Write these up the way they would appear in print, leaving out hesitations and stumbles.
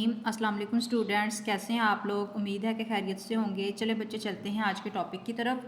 रहीम। अस्सलाम वालेकुम स्टूडेंट्स, कैसे हैं आप लोग? उम्मीद है कि खैरियत से होंगे। चले बच्चे, चलते हैं आज के टॉपिक की तरफ।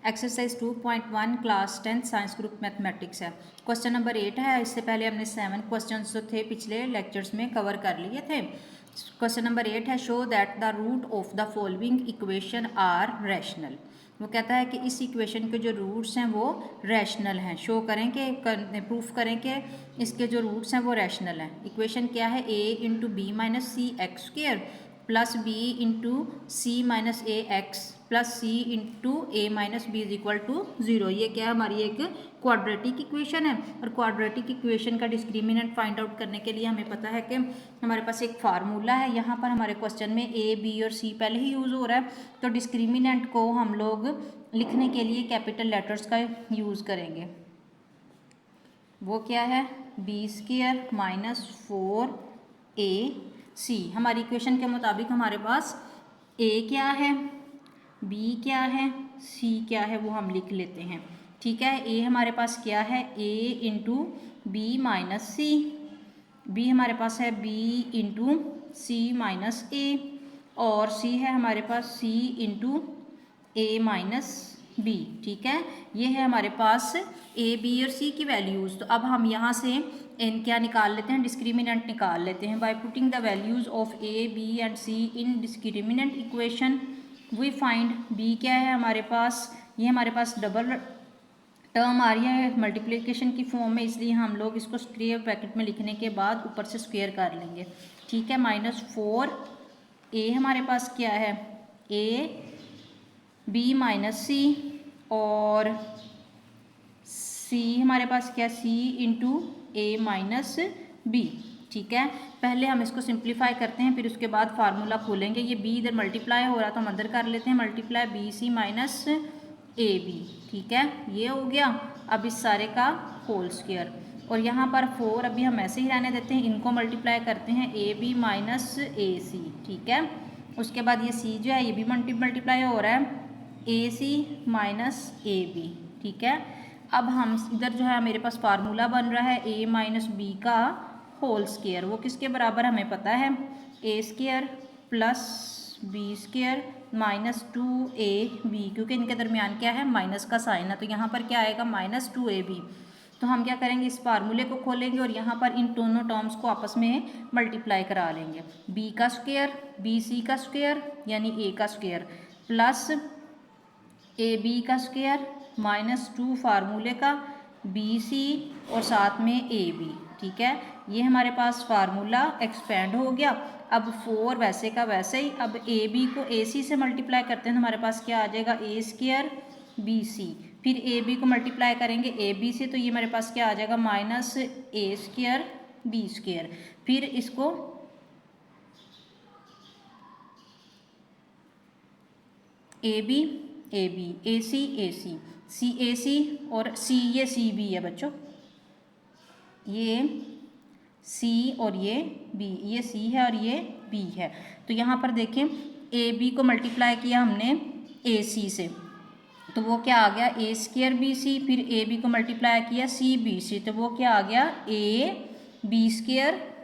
Exercise 2.1 class 10 science group mathematics है। क्वेश्चन नंबर 8 है। इससे पहले हमने 7 क्वेश्चन जो थे पिछले लेक्चर्स में कवर कर लिए थे। क्वेश्चन नंबर 8 है, show that the root of the following equation are rational. वो कहता है कि इस इक्वेशन के जो रूट्स हैं वो रैशनल हैं। शो करें कि प्रूफ करें कि इसके जो रूट्स हैं वो रैशनल हैं। इक्वेशन क्या है? a into B minus C X square plus B into C minus A X plus C into A minus B is equal to 0। ये क्या है? हमारी एक क्वाड्रेटिक इक्वेशन है। और क्वाड्रेटिक इक्वेशन का डिस्क्रिमिनेंट फाइंड आउट करने के लिए हमें पता है कि हमारे पास एक फार्मूला है। यहाँ पर हमारे क्वेश्चन में ए बी और सी पहले ही यूज़ हो रहा है, तो डिस्क्रिमिनेंट को हम लोग लिखने के लिए कैपिटल लेटर्स का यूज़ करेंगे। वो क्या है? B square minus 4ac। हमारी इक्वेशन के मुताबिक हमारे पास a क्या है, b क्या है, c क्या है, वो हम लिख लेते हैं। ठीक है, a हमारे पास क्या है? a into B minus C. b हमारे पास है b into C minus A. और c है हमारे पास c into A minus B. ठीक है, ये है हमारे पास ए बी और सी की वैल्यूज़। तो अब हम यहाँ से इन क्या निकाल लेते हैं? डिस्क्रिमिनेंट निकाल लेते हैं। By putting the values of A B and C in discriminant equation we find B क्या है हमारे पास? ये हमारे पास डबल टर्म आ रही है मल्टीप्लिकेशन की फॉर्म में, इसलिए हम लोग इसको स्क्वायर ब्रैकेट में लिखने के बाद ऊपर से स्क्वायर कर लेंगे। ठीक है, माइनस 4a हमारे पास क्या है? a बी माइनस सी और c हमारे पास क्या? c into A minus B. ठीक है, पहले हम इसको सिंप्लीफाई करते हैं, फिर उसके बाद फार्मूला खोलेंगे। ये b इधर मल्टीप्लाई हो रहा तो हम अंदर कर लेते हैं, multiply B C minus A B. ठीक है, ये हो गया। अब इस सारे का होल स्क्वायर, और यहाँ पर 4 अभी हम ऐसे ही रहने देते हैं, इनको मल्टीप्लाई करते हैं ए बी माइनस ए सी। ठीक है, उसके बाद ये c जो है ये भी मल्टीप्लाई हो रहा है ए सी माइनस ए बी। ठीक है, अब हम इधर जो है मेरे पास फार्मूला बन रहा है ए माइनस बी का होल स्क्वायर। वो किसके बराबर हमें पता है? A square plus B square minus 2ab, क्योंकि इनके दरमियान क्या है? माइनस का साइन है, तो यहाँ पर क्या आएगा? Minus 2ab। तो हम क्या करेंगे? इस फार्मूले को खोलेंगे और यहाँ पर इन दोनों टर्म्स को आपस में मल्टीप्लाई करा लेंगे। b का स्क्वायर बी सी का स्क्वायर यानी a का स्क्वायर प्लस ए बी का स्क्वायर माइनस 2 फार्मूले का बी सी और साथ में ए बी। ठीक है, ये हमारे पास फार्मूला एक्सपेंड हो गया। अब 4 वैसे का वैसे ही, अब ए बी को ए सी से मल्टीप्लाई करते हैं तो हमारे पास क्या आ जाएगा? ए स्क्वायर बी सी। फिर ए बी को मल्टीप्लाई करेंगे ए बी से, तो ये हमारे पास क्या आ जाएगा? माइनस ए स्क्वायर बी स्क्वायर। फिर इसको ए बी ए सी सी ए सी और सी, ये सी बी है बच्चों, ये सी और ये बी, ये सी है और ये बी है। तो यहाँ पर देखें, ए बी को मल्टीप्लाई किया हमने ए सी से, तो वो क्या आ गया? ए स्क्वायर बी सी। फिर ए बी को मल्टीप्लाई किया सी बी सी, तो वो क्या आ गया? ए बी स्क्वायर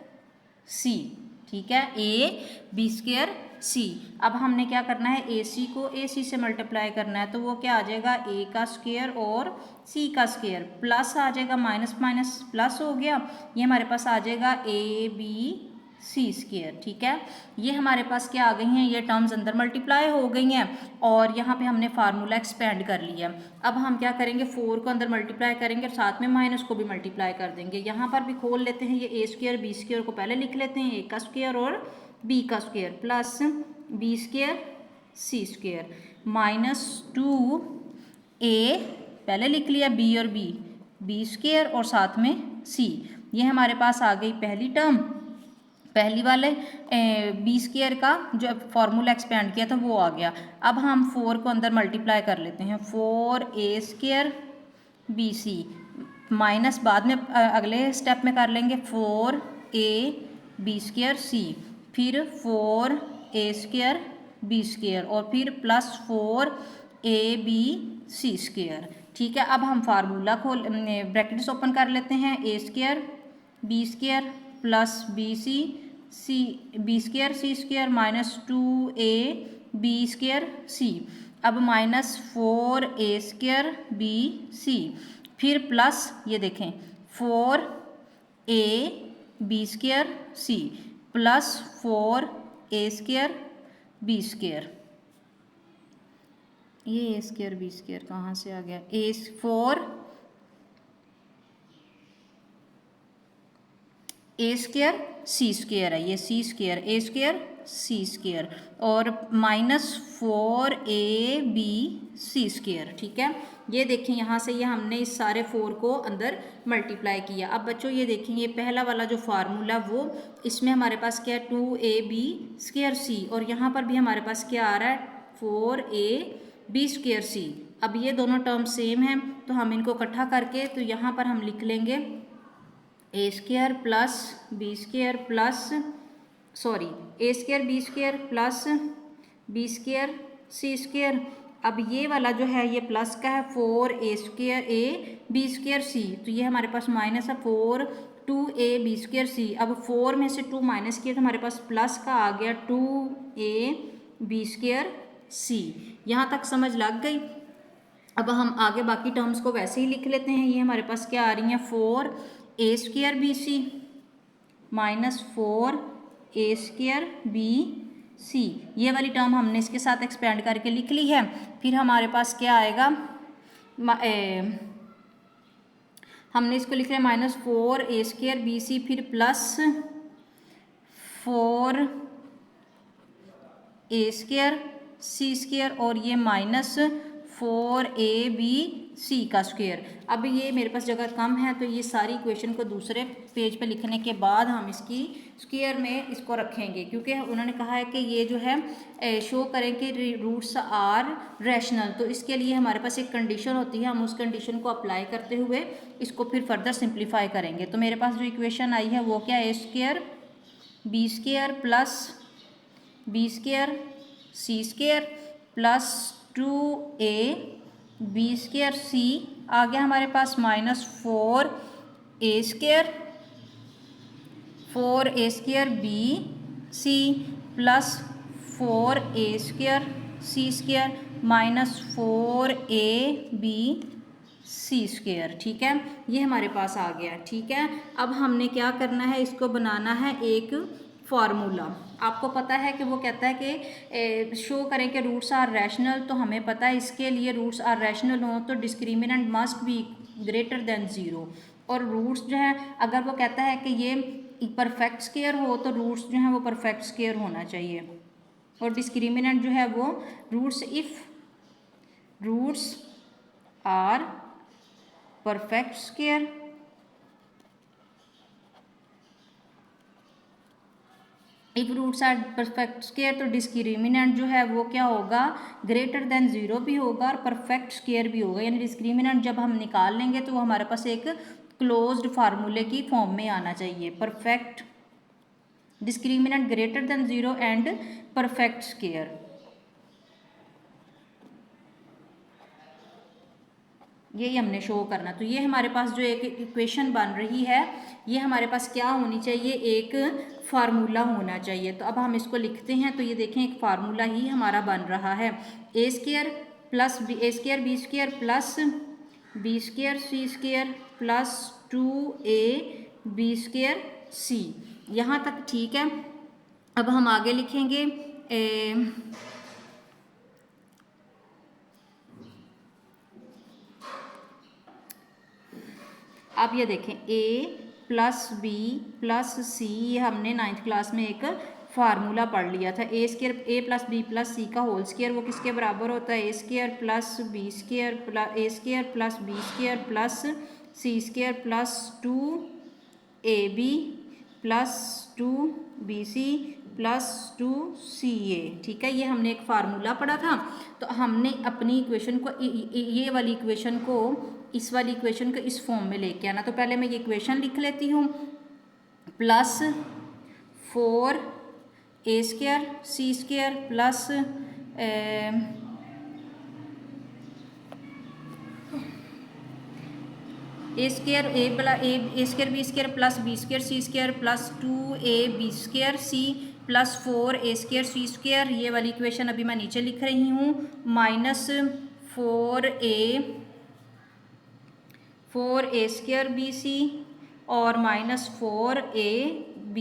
सी। ठीक है, ए बी स्क्वायर सी। अब हमने क्या करना है? ए सी को ए सी से मल्टीप्लाई करना है, तो वो क्या आ जाएगा? ए का स्क्वायर और सी का स्क्वायर प्लस आ जाएगा, माइनस माइनस प्लस हो गया, ये हमारे पास आ जाएगा ए बी सी स्क्वायर। ठीक है, ये हमारे पास क्या आ गई हैं? ये टर्म्स अंदर मल्टीप्लाई हो गई हैं और यहाँ पे हमने फार्मूला एक्सपेंड कर लिया। अब हम क्या करेंगे? 4 को अंदर मल्टीप्लाई करेंगे और साथ में माइनस को भी मल्टीप्लाई कर देंगे। यहाँ पर भी खोल लेते हैं, ये ए स्क्वायर बी स्क्वायर को पहले लिख लेते हैं, ए का स्क्वायर और बी का square plus B square C square minus 2a पहले लिख लिया, बी और बी स्क्वायर और साथ में सी। ये हमारे पास आ गई पहली टर्म, पहली वाले बी स्क्वायर का जो फॉर्मूला एक्सपेंड किया था वो आ गया। अब हम 4 को अंदर मल्टीप्लाई कर लेते हैं, 4a square B C minus बाद में अगले स्टेप में कर लेंगे 4a बी स्क्वायर सी, फिर 4a स्क्वायर बी स्क्वायर और फिर plus 4a B C square. ठीक है, अब हम फार्मूला खोल ब्रैकेट्स ओपन कर लेते हैं, A square B square plus B C B square C square minus 2ab² अब माइनस 4a²bc फिर प्लस ये देखें 4ab² प्लस 4a²b²। ये a²b² कहाँ से आ गया? a² है, ये a² और माइनस 4ab²। ठीक है, ये देखें यहाँ से ये हमने इस सारे 4 को अंदर मल्टीप्लाई किया। अब बच्चों ये देखें ये पहला वाला जो फार्मूला वो इसमें हमारे पास क्या है 2ab² और यहाँ पर भी हमारे पास क्या आ रहा है 4ab²। अब ये दोनों टर्म सेम हैं तो हम इनको इकट्ठा करके तो यहाँ पर हम लिख लेंगे a² plus b² plus a²b² plus b²c²। अब ये वाला जो है ये प्लस का है 4ab²c तो ये हमारे पास माइनस है 2ab²c। अब 4 में से 2 माइनस किया तो हमारे पास प्लस का आ गया 2ab²c। यहाँ तक समझ लग गई। अब हम आगे बाकी टर्म्स को वैसे ही लिख लेते हैं। ये हमारे पास क्या आ रही हैं 4a²bc माइनस 4a²bc। ये वाली टर्म हमने इसके साथ एक्सपेंड करके लिख ली है। फिर हमारे पास क्या आएगा हमने इसको लिख लिया माइनस 4a²bc फिर प्लस 4a²c² और ये माइनस 4ab² का स्क्वायर। अब ये मेरे पास जगह कम है तो ये सारी इक्वेशन को दूसरे पेज पे लिखने के बाद हम इसकी स्क्वायर में इसको रखेंगे क्योंकि उन्होंने कहा है कि ये जो है शो करें कि रूट्स आर रैशनल। तो इसके लिए हमारे पास एक कंडीशन होती है, हम उस कंडीशन को अप्लाई करते हुए इसको फिर फर्दर सिंप्लीफाई करेंगे। तो मेरे पास जो इक्वेशन आई है वो क्या a²b² plus b²c² plus 2ab²c आ गया हमारे पास minus 4a²bc plus 4a²c² minus 4ab²। ठीक है, ये हमारे पास आ गया। ठीक है, अब हमने क्या करना है इसको बनाना है एक फार्मूला। आपको पता है कि वो कहता है कि शो करें कि रूट्स आर रैशनल। तो हमें पता है इसके लिए रूट्स आर रैशनल हो तो discriminant must be greater than 0 और रूट्स जो है अगर वो कहता है कि ये परफेक्ट स्क्वायर हो तो रूट्स जो है वो परफेक्ट स्क्वायर होना चाहिए और डिस्क्रिमिनेंट जो है वो roots if roots are perfect square if roots are perfect square तो डिस्क्रिमिनेंट जो है वो क्या होगा ग्रेटर देन 0 भी होगा और परफेक्ट स्क्वायर भी होगा। यानी डिस्क्रिमिनेंट जब हम निकाल लेंगे तो वो हमारे पास एक क्लोज्ड फार्मूले की फॉर्म में आना चाहिए। Perfect discriminant greater than 0 and perfect square. यही हमने शो करना। तो ये हमारे पास जो एक इक्वेशन बन रही है ये हमारे पास क्या होनी चाहिए एक फार्मूला होना चाहिए। तो अब हम इसको लिखते हैं तो ये देखें एक फार्मूला ही हमारा बन रहा है a² plus a²b² plus b²c² plus 2ab²c। यहाँ तक ठीक है। अब हम आगे लिखेंगे अब ये देखें a plus b plus c ये हमने 9th क्लास में एक फार्मूला पढ़ लिया था। a plus b plus c का होल स्क्वायर वो किसके बराबर होता है a² plus b² plus a² plus b² plus c² plus 2ab plus 2bc plus 2ca। ठीक है, ये हमने एक फार्मूला पढ़ा था। तो हमने अपनी इक्वेशन को ये वाली इक्वेशन को इस वाली इक्वेशन को इस फॉर्म में लेके आना। तो पहले मैं ये इक्वेशन लिख लेती हूँ plus 4a²c² plus A square A square B square plus B square C square plus 2ab square C plus 4a² C square, ये वाली इक्वेशन अभी मैं नीचे लिख रही हूँ, माइनस 4a² बी सी और माइनस 4ab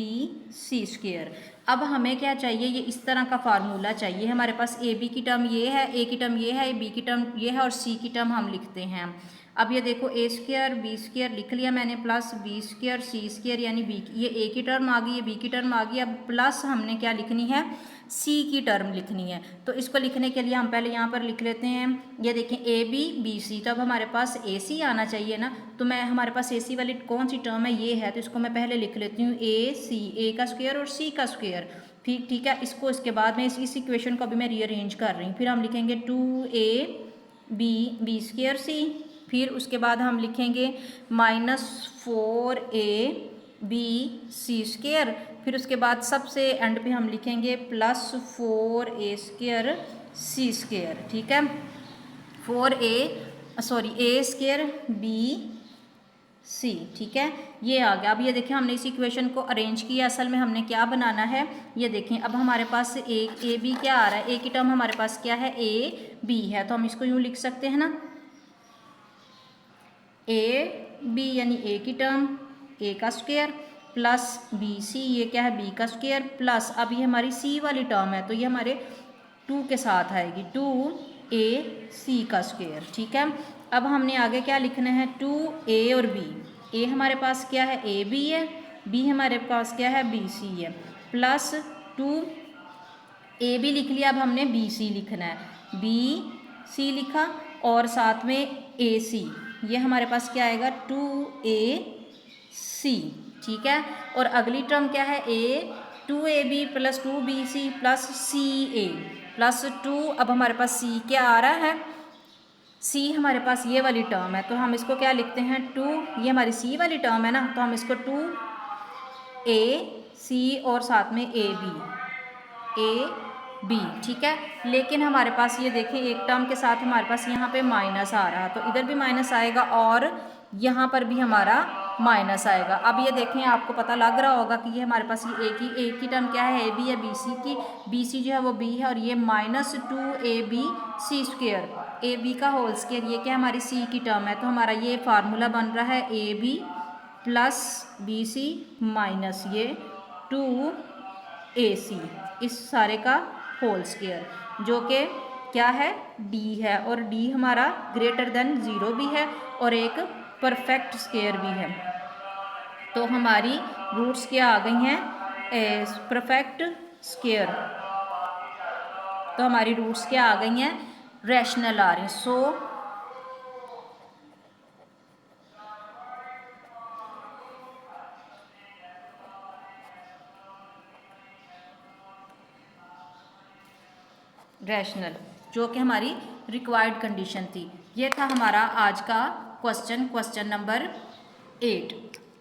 स्क्र। अब हमें क्या चाहिए, ये इस तरह का फार्मूला चाहिए। हमारे पास ए बी की टर्म ये है, ए की टर्म ये है, बी की टर्म ये है और सी की टर्म हम लिखते हैं। अब ये देखो ए स्क्र बी स्क्र लिख लिया मैंने, plus B square C square यानी बी, ये ए की टर्म आ गई, ये बी की टर्म आ गई। अब प्लस हमने क्या लिखनी है, सी की टर्म लिखनी है। तो इसको लिखने के लिए हम पहले यहाँ पर लिख लेते हैं, ये देखें ए बी बी सी, तो अब हमारे पास ए सी आना चाहिए ना। तो मैं हमारे पास ए सी वाली कौन सी टर्म है, ये है, तो इसको मैं पहले लिख लेती हूँ ए सी, ए का स्क्वायर और सी का स्क्वायर। ठीक है, इसको इसके बाद में इस इक्वेशन को अभी मैं रीअरेंज कर रही हूँ। फिर हम लिखेंगे 2ab बी स्क्वायर सी, फिर उसके बाद हम लिखेंगे माइनस 4ab सी स्क्वायर, फिर उसके बाद सबसे एंड पे हम लिखेंगे प्लस 4a² सी स्क्वायर। ठीक है, a स्क्वायर बी सी। ठीक है, ये आ गया। अब ये देखें हमने इस इक्वेशन को अरेंज किया, असल में हमने क्या बनाना है, ये देखें। अब हमारे पास ए बी क्या आ रहा है, ए की टर्म हमारे पास क्या है, ए बी है, तो हम इसको यूँ लिख सकते हैं ना, ए बी यानी ए की टर्म ए का स्क्वायर प्लस बी सी, ये क्या है बी का स्क्वायर, प्लस अब ये हमारी सी वाली टर्म है तो ये हमारे 2 के साथ आएगी, 2ac का स्क्वायर। ठीक है, अब हमने आगे क्या लिखना है, 2a और b, a हमारे पास क्या है ए बी है, b हमारे पास क्या है बी सी है, प्लस 2a भी लिख लिया। अब हमने बी सी लिखना है, बी सी लिखा और साथ में ए सी, ये हमारे पास क्या आएगा 2ac। ठीक है, और अगली टर्म क्या है, 2ab plus 2bc plus ca plus 2, अब हमारे पास c क्या आ रहा है, c हमारे पास ये वाली टर्म है, तो हम इसको क्या लिखते हैं 2, ये हमारी c वाली टर्म है ना, तो हम इसको 2ac और साथ में ab। ठीक है, लेकिन हमारे पास ये देखें एक टर्म के साथ हमारे पास यहाँ पे माइनस आ रहा है, तो इधर भी माइनस आएगा और यहाँ पर भी हमारा माइनस आएगा। अब ये देखें आपको पता लग रहा होगा कि ये हमारे पास ये ए की टर्म क्या है, ए बी है, बी सी की, बी सी जो है वो बी है, और ये minus 2ab C square, A B का होल स्क्वायर, ये क्या हमारी सी की टर्म है। तो हमारा ये फार्मूला बन रहा है A B plus B C minus ये 2ac, इस सारे का होल स्क्वायर, जो कि क्या है d है, और d हमारा ग्रेटर देन 0 भी है और एक परफेक्ट स्क्वायर भी है। तो हमारी रूट्स क्या आ गई हैं, परफेक्ट स्क्वायर, तो हमारी रूट्स क्या आ गई हैं, रैशनल आ रही हैं। सो रैशनल, जो कि हमारी रिक्वायर्ड कंडीशन थी। ये था हमारा आज का क्वेश्चन नंबर 8।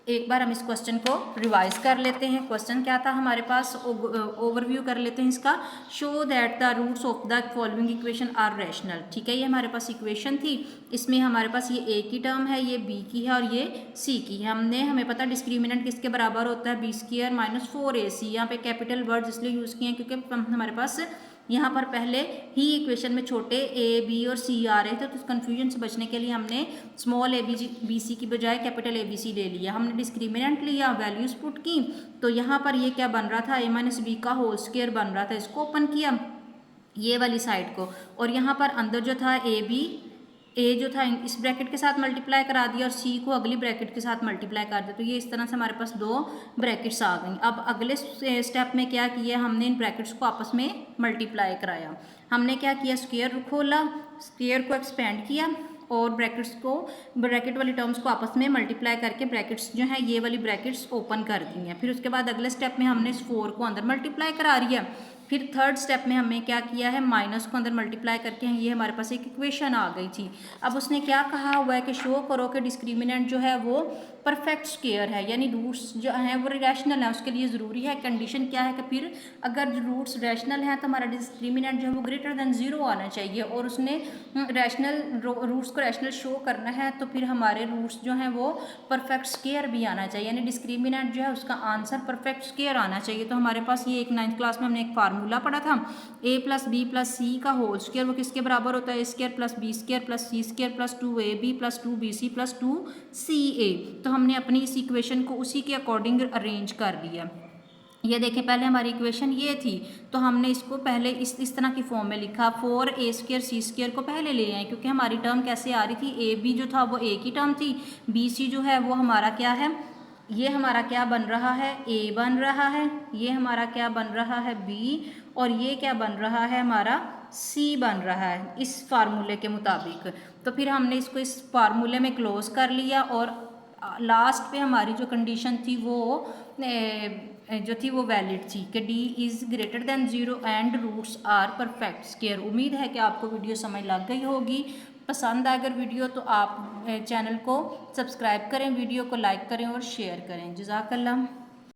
एक बार हम इस क्वेश्चन को रिवाइज कर लेते हैं। क्वेश्चन क्या था हमारे पास, ओवरव्यू कर लेते हैं इसका। Show that the roots of the following equation are rational. ठीक है, ये हमारे पास इक्वेशन थी, इसमें हमारे पास ये ए की टर्म है, ये बी की है और ये सी की है। हमें पता डिस्क्रिमिनेंट किसके बराबर होता है, बी स्क्वायर माइनस 4ac। यहाँ पे कैपिटल वर्ड्स इसलिए यूज़ किए हैं क्योंकि हमारे पास यहाँ पर पहले ही इक्वेशन में छोटे ए बी और सी आ रहे थे, तो कन्फ्यूजन से बचने के लिए हमने स्मॉल ए बी सी की बजाय कैपिटल ए बी सी ले लिया। हमने डिस्क्रिमिनेंट लिया, वैल्यूज पुट की, तो यहाँ पर ये क्या बन रहा था, ए माइनस बी का होल स्क्वायर बन रहा था। इसको ओपन किया ये वाली साइड को, और यहाँ पर अंदर जो था ए जो था इस ब्रैकेट के साथ मल्टीप्लाई करा दिया और सी को अगली ब्रैकेट के साथ मल्टीप्लाई कर दिया। तो ये इस तरह से हमारे पास 2 ब्रैकेट्स आ गई। अब अगले स्टेप में क्या किया, हमने इन ब्रैकेट्स को आपस में मल्टीप्लाई कराया। हमने क्या किया, स्क्वायर खोला, स्क्वायर को एक्सपेंड किया और ब्रैकेट वाली टर्म्स को आपस में मल्टीप्लाई करके ब्रैकेट्स जो है ये वाली ब्रैकेट्स ओपन कर दी हैं। फिर उसके बाद अगले स्टेप में हमने इस 4 को अंदर मल्टीप्लाई करा रही है। फिर थर्ड स्टेप में हमने क्या किया है, माइनस को अंदर मल्टीप्लाई करके ये हमारे पास एक इक्वेशन आ गई थी। अब उसने क्या कहा हुआ है कि शो करो कि डिस्क्रिमिनेंट जो है वो परफेक्ट स्क्वायर है, यानी रूट्स जो हैं वो रैशनल है। उसके लिए ज़रूरी है, कंडीशन क्या है कि फिर अगर रूट्स रैशनल हैं तो हमारा डिस्क्रिमिनेंट जो है वो ग्रेटर देन 0 आना चाहिए, और उसने रैशनल रूट्स को रैशनल शो करना है तो फिर हमारे रूट्स जो हैं वो परफेक्ट स्क्वायर भी आना चाहिए, यानी डिस्क्रिमिनेंट जो है उसका आंसर परफेक्ट स्क्वायर आना चाहिए। तो हमारे पास ये एक 9th क्लास में हमने एक फार्मूला पढ़ा था, a plus B plus C का होल स्क्वायर वो किसके बराबर होता है, a square plus B square plus C square plus 2ab plus 2bc plus 2ca। तो हमने अपनी इस इक्वेशन को उसी के अकॉर्डिंग अरेंज कर लिया। ये देखें, पहले हमारी इक्वेशन ये थी तो हमने इसको पहले इस तरह की फॉर्म में लिखा, 4a स्क्वायर सी स्क्वायर को पहले ले आए क्योंकि हमारी टर्म कैसे आ रही थी, ए बी जो था वो एक ही टर्म थी, बी सी जो है वो हमारा क्या है, ये हमारा क्या बन रहा है, a बन रहा है, ये हमारा क्या बन रहा है b, और ये क्या बन रहा है हमारा c बन रहा है इस फार्मूले के मुताबिक। तो फिर हमने इसको इस फार्मूले में क्लोज कर लिया और लास्ट पे हमारी जो कंडीशन थी वो जो थी वो वैलिड थी कि d is greater than 0 and roots are perfect square. उम्मीद है कि आपको वीडियो समझ लग गई होगी। पसंद आए अगर वीडियो तो आप चैनल को सब्सक्राइब करें, वीडियो को लाइक करें और शेयर करें। जज़ाकल्लाह।